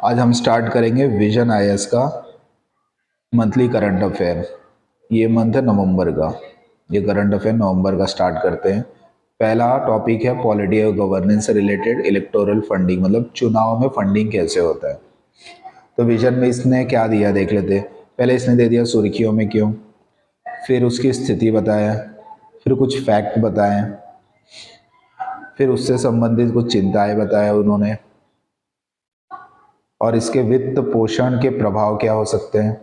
आज हम स्टार्ट करेंगे विजन आईएएस का मंथली करंट अफेयर। ये मंथ है नवंबर का। ये करंट अफेयर नवंबर का स्टार्ट करते हैं। पहला टॉपिक है पॉलिटी और गवर्नेंस से रिलेटेड इलेक्टोरल फंडिंग, मतलब चुनाव में फंडिंग कैसे होता है। तो विजन में इसने क्या दिया देख लेते हैं। पहले इसने दे दिया सुर्खियों में क्यों, फिर उसकी स्थिति बताया, फिर कुछ फैक्ट बताए, फिर उससे संबंधित कुछ चिंताएं बताया उन्होंने, और इसके वित्त पोषण के प्रभाव क्या हो सकते हैं।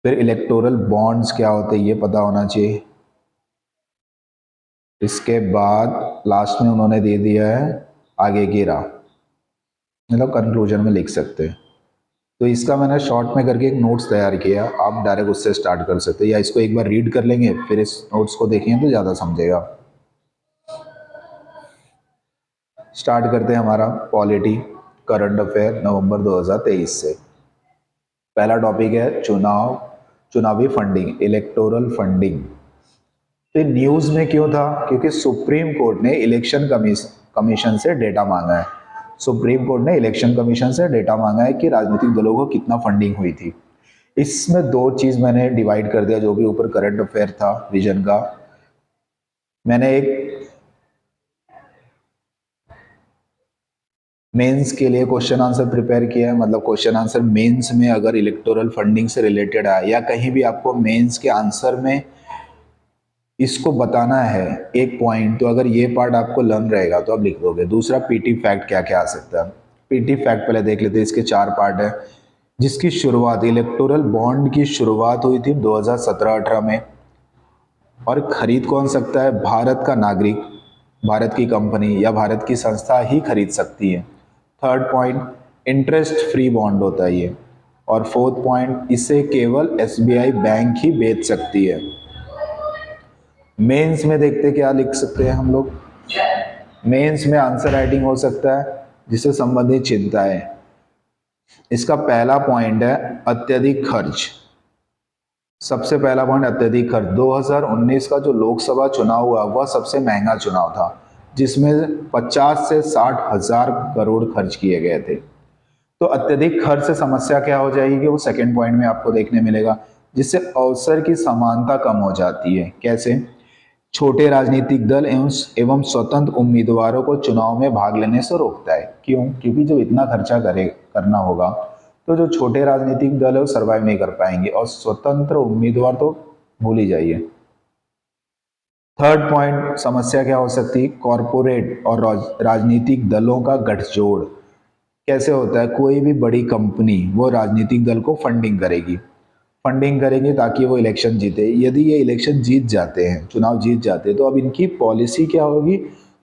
फिर इलेक्टोरल बॉन्ड्स क्या होते हैं ये पता होना चाहिए। इसके बाद लास्ट में उन्होंने दे दिया है आगे की राह, मतलब कंक्लूजन में लिख सकते हैं। तो इसका मैंने शॉर्ट में करके एक नोट्स तैयार किया, आप डायरेक्ट उससे स्टार्ट कर सकते हैं या इसको एक बार रीड कर लेंगे फिर इस नोट्स को देखेंगे तो ज़्यादा समझेगा। स्टार्ट करते हैं हमारा पॉलिटी करंट अफेयर नवंबर 2023 से। पहला टॉपिक है चुनावी फंडिंग, इलेक्टोरल फंडिंग। तो न्यूज़ में क्यों था, क्योंकि सुप्रीम कोर्ट ने इलेक्शन कमीशन से डेटा मांगा है। सुप्रीम कोर्ट ने इलेक्शन कमीशन से डेटा मांगा है कि राजनीतिक दलों को कितना फंडिंग हुई थी। इसमें दो चीज़ मैंने डिवाइड कर दिया, जो भी ऊपर करंट अफेयर था विजन का। मैंने एक मेंस के लिए क्वेश्चन आंसर प्रिपेयर किया है, मतलब क्वेश्चन आंसर मेंस में अगर इलेक्टोरल फंडिंग से रिलेटेड आए या कहीं भी आपको मेंस के आंसर में इसको बताना है एक पॉइंट, तो अगर ये पार्ट आपको लर्न रहेगा तो आप लिख दोगे। दूसरा पीटी फैक्ट क्या क्या आ सकता है। पीटी फैक्ट पहले देख लेते हैं, इसके 4 पार्ट है। जिसकी शुरुआत इलेक्टोरल बॉन्ड की शुरुआत हुई थी 2017-18 में, और खरीद कौन सकता है, भारत का नागरिक, भारत की कंपनी या भारत की संस्था ही खरीद सकती है। Third point interest free bond होता है ये। और फोर्थ पॉइंट इसे केवल एसबीआई बैंक ही बेच सकती है। मेंस में देखते क्या लिख सकते हैं हम लोग। मेंस में आंसर राइटिंग हो सकता है जिससे संबंधित चिंताएं। इसका पहला पॉइंट है अत्यधिक खर्च। सबसे पहला पॉइंट अत्यधिक खर्च। 2019 का जो लोकसभा चुनाव हुआ वह सबसे महंगा चुनाव था, जिसमें 50 से 60 हजार करोड़ खर्च किए गए थे। तो अत्यधिक खर्च से समस्या क्या हो जाएगी कि वो सेकंड पॉइंट में आपको देखने मिलेगा, जिससे अवसर की समानता कम हो जाती है। कैसे? छोटे राजनीतिक दल एवं स्वतंत्र उम्मीदवारों को चुनाव में भाग लेने से रोकता है। क्यों? क्योंकि जब इतना खर्चा करना होगा तो जो छोटे राजनीतिक दल है वो सर्वाइव नहीं कर पाएंगे, और स्वतंत्र उम्मीदवार तो भूल ही जाइए। थर्ड पॉइंट समस्या क्या हो सकती है, कॉरपोरेट और राजनीतिक दलों का गठजोड़। कैसे होता है, कोई भी बड़ी कंपनी वो राजनीतिक दल को फंडिंग करेंगे ताकि वो इलेक्शन जीते। यदि ये इलेक्शन जीत जाते हैं, चुनाव जीत जाते हैं, तो अब इनकी पॉलिसी क्या होगी,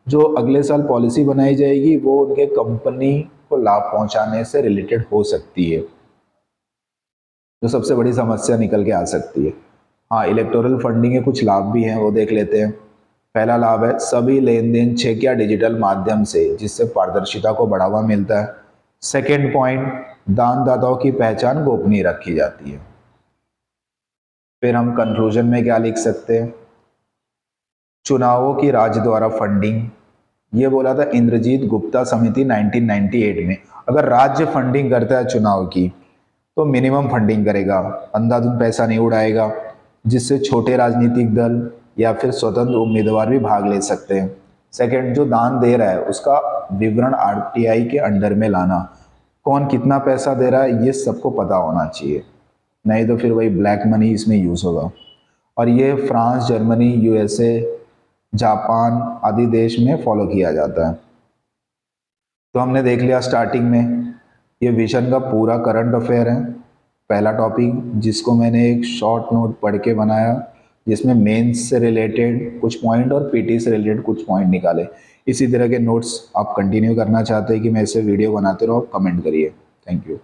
जो अगले साल पॉलिसी बनाई जाएगी वो उनके कंपनी को लाभ पहुंचाने से रिलेटेड हो सकती है, जो सबसे बड़ी समस्या निकल के आ सकती है। हाँ, इलेक्टोरल फंडिंग के कुछ लाभ भी हैं, वो देख लेते हैं। पहला लाभ है सभी लेन देन चेक या डिजिटल माध्यम से, जिससे पारदर्शिता को बढ़ावा मिलता है। सेकेंड पॉइंट दानदाताओं की पहचान गोपनीय रखी जाती है। फिर हम कंक्लूजन में क्या लिख सकते हैं, चुनावों की राज्य द्वारा फंडिंग, ये बोला था इंद्रजीत गुप्ता समिति 1998 में। अगर राज्य फंडिंग करता है चुनाव की तो मिनिमम फंडिंग करेगा, अंधाधुंध पैसा नहीं उड़ाएगा, जिससे छोटे राजनीतिक दल या फिर स्वतंत्र उम्मीदवार भी भाग ले सकते हैं। सेकंड, जो दान दे रहा है उसका विवरण आरटीआई के अंडर में लाना, कौन कितना पैसा दे रहा है ये सबको पता होना चाहिए, नहीं तो फिर वही ब्लैक मनी इसमें यूज होगा। और ये फ्रांस, जर्मनी, यूएसए, जापान आदि देश में फॉलो किया जाता है। तो हमने देख लिया स्टार्टिंग में ये विजन का पूरा करंट अफेयर है, पहला टॉपिक, जिसको मैंने एक शॉर्ट नोट पढ़ के बनाया, जिसमें मेंस से रिलेटेड कुछ पॉइंट और पीटी से रिलेटेड कुछ पॉइंट निकाले। इसी तरह के नोट्स आप कंटिन्यू करना चाहते हैं कि मैं ऐसे वीडियो बनाते रहो, कमेंट करिए। Thank you.